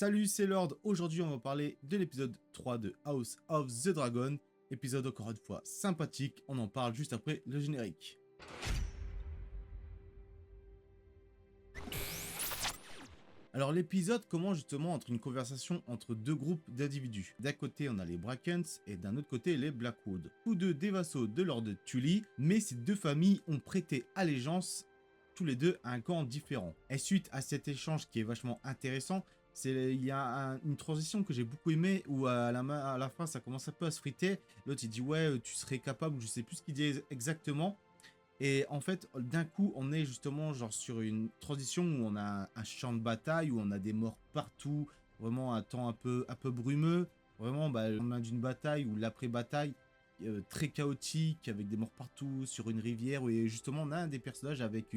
Salut, c'est Lord. Aujourd'hui, on va parler de l'épisode 3 de House of the Dragon. Épisode encore une fois sympathique. On en parle juste après le générique. Alors l'épisode commence justement entre une conversation entre deux groupes d'individus. D'un côté on a les Brackens et d'un autre côté les Blackwood. Tous deux des vassaux de Lord Tully, mais ces deux familles ont prêté allégeance tous les deux à un camp différent. Et suite à cet échange qui est vachement intéressant, il y a une transition que j'ai beaucoup aimé où à la fin ça commence un peu à se friter. L'autre il dit ouais tu serais capable, je sais plus ce qu'il dit exactement. Et en fait, d'un coup, on est justement genre sur une transition où on a un champ de bataille, où on a des morts partout, vraiment un temps un peu brumeux. Vraiment, on a d'une bataille ou l'après-bataille très chaotique, avec des morts partout, sur une rivière, où justement on a un des personnages avec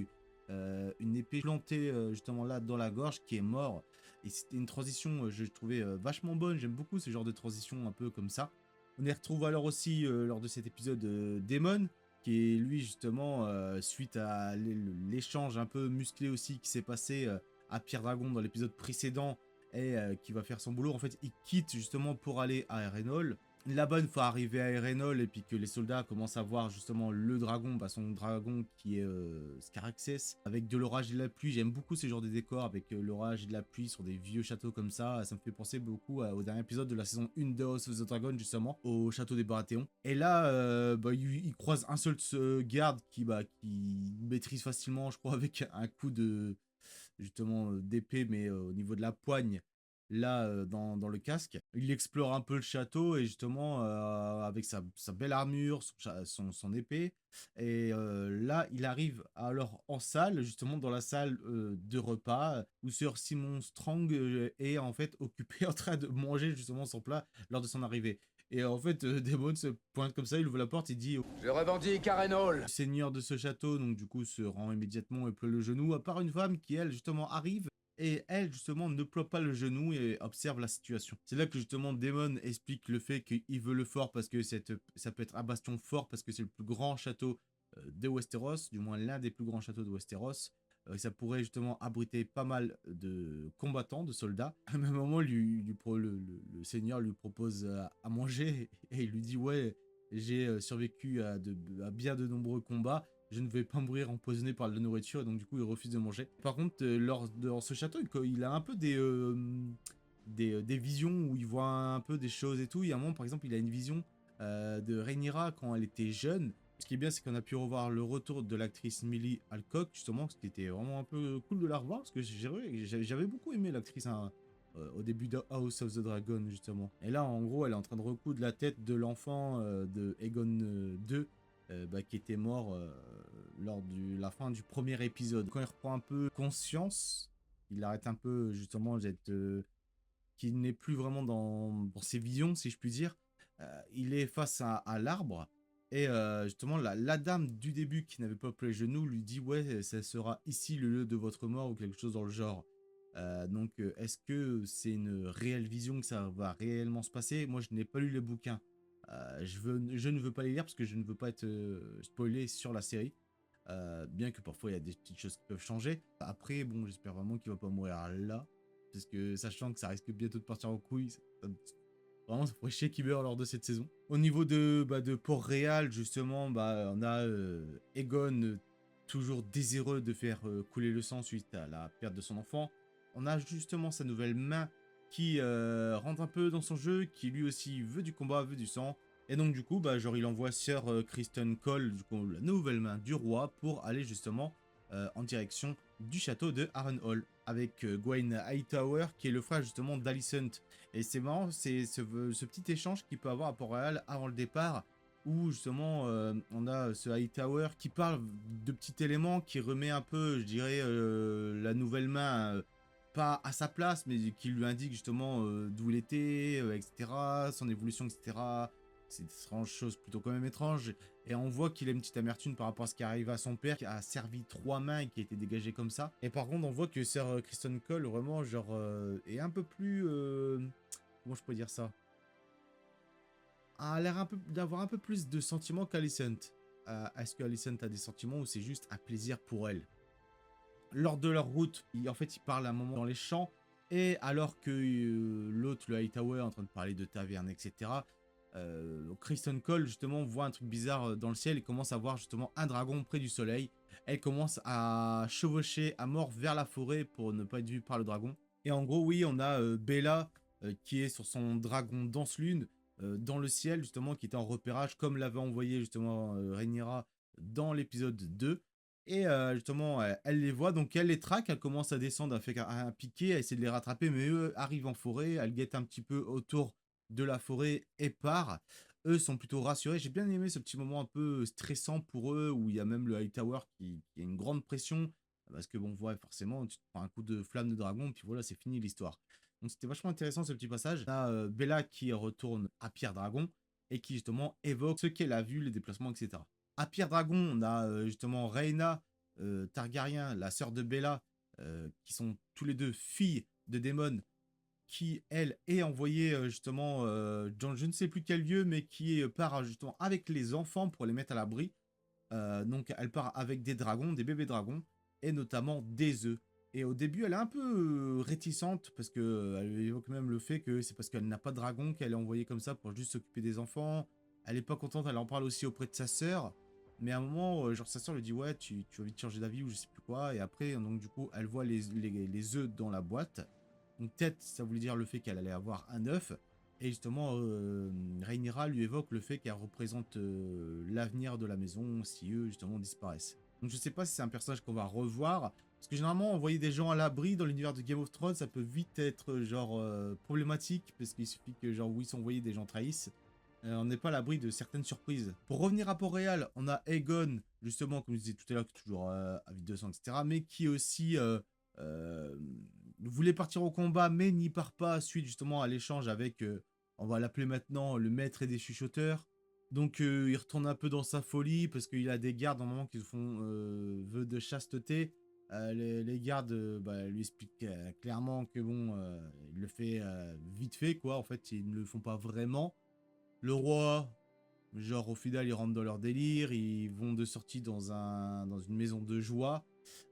une épée plantée justement là dans la gorge qui est mort. Et c'était une transition, je trouvais vachement bonne. J'aime beaucoup ce genre de transition un peu comme ça. On y retrouve alors aussi lors de cet épisode Daemon, qui est lui justement suite à l'échange un peu musclé aussi qui s'est passé à Pierre Dragon dans l'épisode précédent et qui va faire son boulot. En fait, il quitte justement pour aller à Erenol. Là-bas, une fois arrivé à Erenol et puis que les soldats commencent à voir justement le dragon, son dragon qui est Scaraxes, avec de l'orage et de la pluie. J'aime beaucoup ce genre de décors avec l'orage et de la pluie sur des vieux châteaux comme ça. Ça me fait penser beaucoup au dernier épisode de la saison 1 de House of the Dragon, justement, au château des Baratheons. Et là, il croise un seul garde qui maîtrise facilement, je crois, avec un coup de justement d'épée, mais au niveau de la poigne là dans le casque. Il explore un peu le château et justement avec sa belle armure, son épée. Et là, il arrive alors en salle, justement dans la salle de repas, où Sir Simon Strong est en fait occupé en train de manger justement son plat lors de son arrivée. Et en fait, Daemon se pointe comme ça, il ouvre la porte, il dit Je revendique Arenol. le seigneur de ce château, donc du coup se rend immédiatement et ploie le genou, à part une femme qui elle justement arrive et elle justement ne ploie pas le genou et observe la situation. C'est là que justement Daemon explique le fait qu'il veut le fort parce que ça peut être un bastion fort parce que c'est le plus grand château de Westeros, du moins l'un des plus grands châteaux de Westeros. Ça pourrait justement abriter pas mal de combattants, de soldats. À un même moment, le seigneur lui propose à manger et il lui dit ouais, j'ai survécu à bien de nombreux combats. Je ne vais pas mourir empoisonné par la nourriture et donc du coup il refuse de manger. Par contre, dans ce château, il a un peu des visions où il voit un peu des choses et tout. Il y a un moment, par exemple, il a une vision de Rhaenyra quand elle était jeune. Ce qui est bien, c'est qu'on a pu revoir le retour de l'actrice Millie Alcock, justement, ce qui était vraiment un peu cool de la revoir, parce que j'avais beaucoup aimé l'actrice au début de House of the Dragon, justement. Et là, en gros, elle est en train de recoudre la tête de l'enfant de Aegon II, qui était mort lors de la fin du premier épisode. Quand il reprend un peu conscience, il arrête un peu, justement, d'être... qu'il n'est plus vraiment dans ses visions, si je puis dire. Il est face à l'arbre. Et justement, la dame du début qui n'avait pas pris les genoux lui dit ouais, ça sera ici le lieu de votre mort ou quelque chose dans le genre. Donc, est-ce que c'est une réelle vision que ça va réellement se passer? Moi, je n'ai pas lu les bouquins. Je ne veux pas les lire parce que je ne veux pas être spoilé sur la série. Bien que parfois il y a des petites choses qui peuvent changer. Après, bon, j'espère vraiment qu'il va pas mourir là. Parce que sachant que ça risque bientôt de partir en couille, vraiment ça pourrait chier qu'il meure lors de cette saison. Au niveau de Port-Réal, justement, on a Aegon toujours désireux de faire couler le sang suite à la perte de son enfant. On a justement sa nouvelle main qui rentre un peu dans son jeu, qui lui aussi veut du combat, veut du sang. Et donc du coup, genre il envoie Sir Kristen Cole, du coup, la nouvelle main du roi, pour aller justement en direction du château de Harrenhal, avec Gwaine Hightower, qui est le frère justement d'Alicent. Et c'est marrant, c'est ce petit échange qu'il peut avoir à Port-Réal avant le départ, où justement on a ce Hightower qui parle de petits éléments, qui remet un peu, je dirais, la nouvelle main... pas à sa place, mais qui lui indique justement d'où il était, etc., son évolution, etc. C'est une chose plutôt quand même étrange. Et on voit qu'il a une petite amertume par rapport à ce qui arrive à son père, qui a servi 3 mains et qui a été dégagé comme ça. Et par contre, on voit que Sir Kristen Cole, vraiment, genre, est un peu plus... comment je peux dire ça? A l'air un peu d'avoir un peu plus de sentiments qu'Alicent. Est-ce que Alicent a des sentiments ou c'est juste un plaisir pour elle? Lors de leur route, en fait, ils parlent un moment dans les champs. Et alors que l'autre, le Hightower, est en train de parler de taverne, etc., Kristen Cole, justement, voit un truc bizarre dans le ciel et commence à voir justement un dragon près du soleil. Elle commence à chevaucher à mort vers la forêt pour ne pas être vue par le dragon. Et en gros, oui, on a Bella qui est sur son dragon danse-lune dans le ciel, justement, qui était en repérage, comme l'avait envoyé justement Rhaenyra dans l'épisode 2. Et justement, elle les voit, donc elle les traque, elle commence à descendre, à faire un piqué, à essayer de les rattraper, mais eux arrivent en forêt, elle guette un petit peu autour de la forêt et part. Eux sont plutôt rassurés. J'ai bien aimé ce petit moment un peu stressant pour eux, où il y a même le Hightower qui a une grande pression, parce que bon, ouais, forcément, tu te prends un coup de flamme de dragon, puis voilà, c'est fini l'histoire. Donc c'était vachement intéressant ce petit passage. On a Bella qui retourne à Pierre Dragon, et qui justement évoque ce qu'elle a vu, les déplacements, etc. À Pierre Dragon, on a justement Rhaena Targaryen, la sœur de Bella, qui sont tous les deux filles de Daemon, qui, elle, est envoyée justement dans je ne sais plus quel lieu, mais qui part justement avec les enfants pour les mettre à l'abri. Donc elle part avec des dragons, des bébés dragons, et notamment des œufs. Et au début, elle est un peu réticente, parce que elle évoque même le fait que c'est parce qu'elle n'a pas de dragon qu'elle est envoyée comme ça pour juste s'occuper des enfants. Elle est pas contente, elle en parle aussi auprès de sa sœur. Mais à un moment, genre sa sœur lui dit ouais, tu as envie de changer d'avis ou je sais plus quoi. Et après, donc du coup, elle voit les œufs dans la boîte. Donc peut-être ça voulait dire le fait qu'elle allait avoir un œuf. Et justement, Rhaenyra lui évoque le fait qu'elle représente l'avenir de la maison si eux justement disparaissent. Donc je sais pas si c'est un personnage qu'on va revoir. Parce que généralement, envoyer des gens à l'abri dans l'univers de Game of Thrones, ça peut vite être genre problématique. Parce qu'il suffit que genre où ils sont envoyés, des gens trahissent. On n'est pas à l'abri de certaines surprises. Pour revenir à Port-Réal, on a Aegon, justement, comme je disais tout à l'heure, qui est toujours à vide de sang, etc. Mais qui aussi euh, voulait partir au combat, mais n'y part pas suite justement à l'échange avec, on va l'appeler maintenant, le maître et des chuchoteurs. Donc il retourne un peu dans sa folie, parce qu'il a des gardes normalement qui font vœu de chasteté. Les gardes bah, lui expliquent clairement que bon, il le fait vite fait, quoi. En fait, ils ne le font pas vraiment. Le roi, genre au final, ils rentrent dans leur délire, ils vont de sortie dans une maison de joie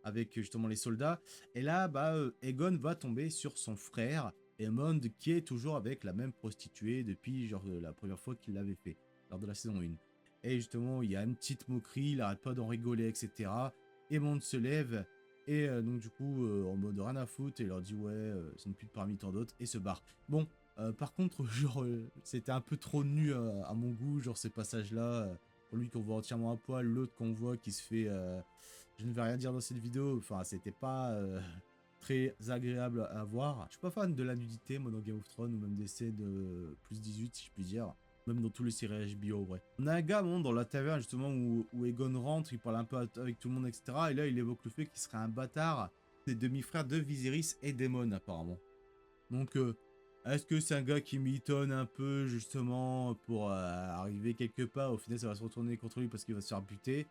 avec justement les soldats. Et là, bah, Aegon va tomber sur son frère, Aemond, qui est toujours avec la même prostituée depuis genre la première fois qu'il l'avait fait, lors de la saison 1. Et justement, il y a une petite moquerie, il arrête pas d'en rigoler, etc. Aemond se lève, et donc du coup, en mode rien à foutre, et leur dit ouais, c'est une pute parmi tant d'autres, et se barre. Bon, par contre, genre, c'était un peu trop nu à mon goût, genre ces passages-là. Pour lui qu'on voit entièrement à poil, l'autre qu'on voit qui se fait... je ne vais rien dire dans cette vidéo, enfin, c'était pas très agréable à voir. Je suis pas fan de la nudité, moi, dans Game of Thrones, ou même des scènes plus 18, si je puis dire. Même dans tous les séries HBO, ouais. On a un gars, bon, dans la taverne, justement, où Aegon rentre, il parle un peu avec tout le monde, etc. Et là, il évoque le fait qu'il serait un bâtard des demi-frères de Viserys et Daemon, apparemment. Donc, est-ce que c'est un gars qui mitonne un peu, justement, pour arriver quelque part? Au final, ça va se retourner contre lui parce qu'il va se faire buter.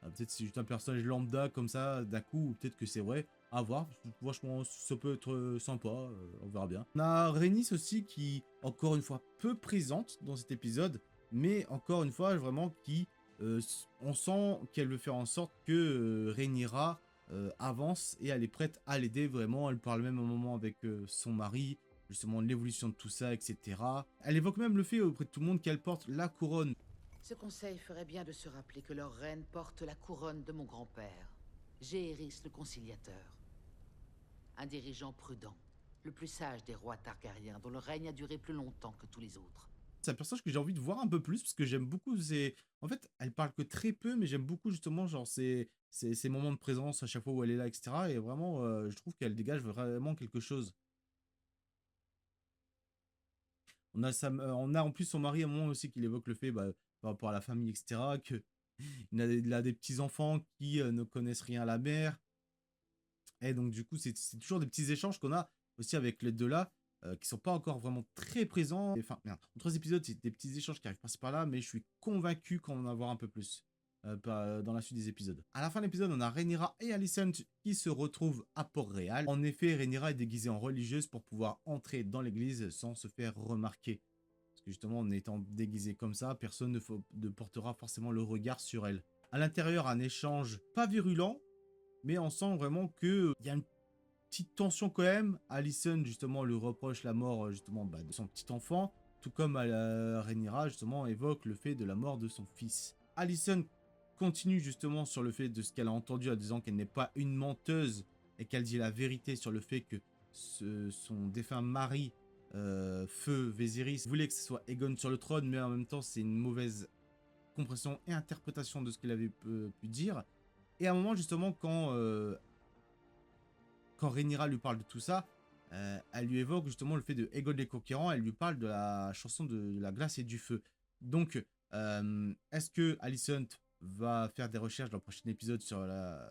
Peut-être c'est juste un personnage lambda comme ça, d'un coup, ou peut-être que c'est vrai. À voir. Franchement, ça peut être sympa. On verra bien. On a Rhaenys aussi qui, encore une fois, peu présente dans cet épisode. Mais encore une fois, vraiment, qui... on sent qu'elle veut faire en sorte que Rhaenyra avance et elle est prête à l'aider vraiment. Elle parle même un moment avec son mari, justement de l'évolution de tout ça, etc. Elle évoque même le fait auprès de tout le monde qu'elle porte la couronne. Ce conseil ferait bien de se rappeler que leur reine porte la couronne de mon grand-père, Jaehaerys le Conciliateur. Un dirigeant prudent, le plus sage des rois targaryens, dont le règne a duré plus longtemps que tous les autres. C'est un personnage que j'ai envie de voir un peu plus parce que j'aime beaucoup ses... En fait, elle parle que très peu, mais j'aime beaucoup justement genre ses moments de présence à chaque fois où elle est là, etc. Et vraiment, je trouve qu'elle dégage vraiment quelque chose. On a en plus son mari à un moment aussi qui évoque le fait, bah, par rapport à la famille, etc., que il a des petits-enfants qui ne connaissent rien à la mer. Et donc, du coup, c'est toujours des petits échanges qu'on a aussi avec les deux là, qui sont pas encore vraiment très présents. Enfin, merde, en 3 épisodes, c'est des petits échanges qui arrivent par-ci par-là, mais je suis convaincu qu'on va en avoir un peu plus dans la suite des épisodes. À la fin de l'épisode, on a Rhaenyra et Alicent qui se retrouvent à Port-Réal. En effet, Rhaenyra est déguisée en religieuse pour pouvoir entrer dans l'église sans se faire remarquer. Parce que justement, en étant déguisée comme ça, personne ne portera forcément le regard sur elle. À l'intérieur, un échange pas virulent, mais on sent vraiment qu'il y a une petite tension quand même. Alicent justement lui reproche la mort justement de son petit enfant, tout comme Rhaenyra justement évoque le fait de la mort de son fils. Alicent continue justement sur le fait de ce qu'elle a entendu en disant qu'elle n'est pas une menteuse et qu'elle dit la vérité sur le fait que son défunt mari, Feu Vésiris, voulait que ce soit Aegon sur le trône, mais en même temps c'est une mauvaise compréhension et interprétation de ce qu'il avait pu dire. Et à un moment justement quand Rhaenyra lui parle de tout ça, elle lui évoque justement le fait de Aegon les Conquérants, elle lui parle de la chanson de la glace et du feu. Donc, est-ce que Alicent va faire des recherches dans le prochain épisode sur la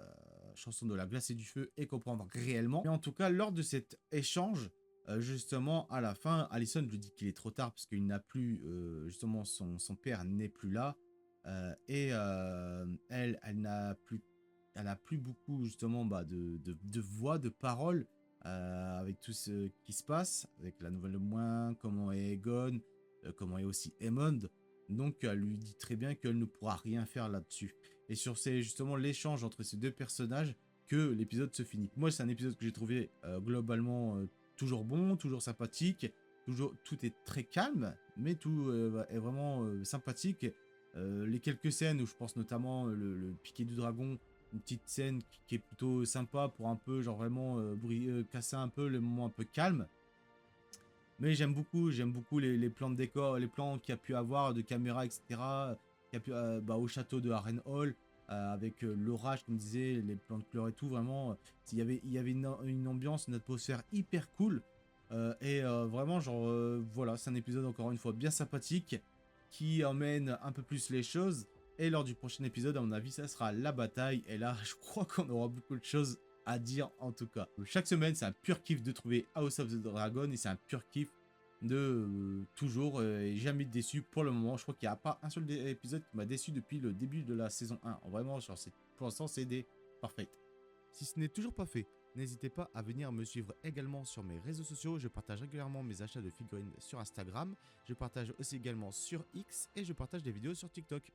chanson de la glace et du feu et comprendre réellement? Mais en tout cas, lors de cet échange, justement, à la fin, Alicent lui dit qu'il est trop tard parce qu'il n'a plus, justement, son père n'est plus là. Elle n'a plus beaucoup justement de voix, de paroles avec tout ce qui se passe, avec la nouvelle de moins, comment est Aegon, comment est aussi Aemond. Donc elle lui dit très bien qu'elle ne pourra rien faire là-dessus. Et sur justement l'échange entre ces deux personnages que l'épisode se finit. Moi c'est un épisode que j'ai trouvé globalement toujours bon, toujours sympathique, tout est très calme, mais tout est vraiment sympathique. Les quelques scènes où je pense notamment le piqué du dragon, une petite scène qui est plutôt sympa pour un peu genre vraiment casser un peu les moments un peu calmes. Mais j'aime beaucoup les plans de décor, les plans qu'il y a pu avoir de caméra, etc. Qu'il y a pu, au château de Harrenhal, avec l'orage, comme disait, les plans de couleur et tout, vraiment, il y avait une ambiance, une atmosphère hyper cool. Vraiment, genre, voilà, c'est un épisode encore une fois bien sympathique, qui emmène un peu plus les choses. Et lors du prochain épisode, à mon avis, ça sera la bataille. Et là, je crois qu'on aura beaucoup de choses à dire en tout cas. Chaque semaine, c'est un pur kiff de trouver House of the Dragon et c'est un pur kiff de toujours et jamais déçu pour le moment. Je crois qu'il n'y a pas un seul épisode qui m'a déçu depuis le début de la saison 1. Vraiment, genre, pour l'instant, c'est des parfaits. Si ce n'est toujours pas fait, n'hésitez pas à venir me suivre également sur mes réseaux sociaux. Je partage régulièrement mes achats de figurines sur Instagram. Je partage aussi également sur X et je partage des vidéos sur TikTok.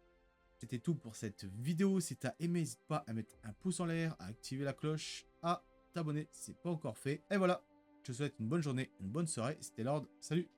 C'était tout pour cette vidéo. Si t'as aimé, n'hésite pas à mettre un pouce en l'air, à activer la cloche, à t'abonner si c'est pas encore fait. Et voilà, je te souhaite une bonne journée, une bonne soirée. C'était Lord, salut!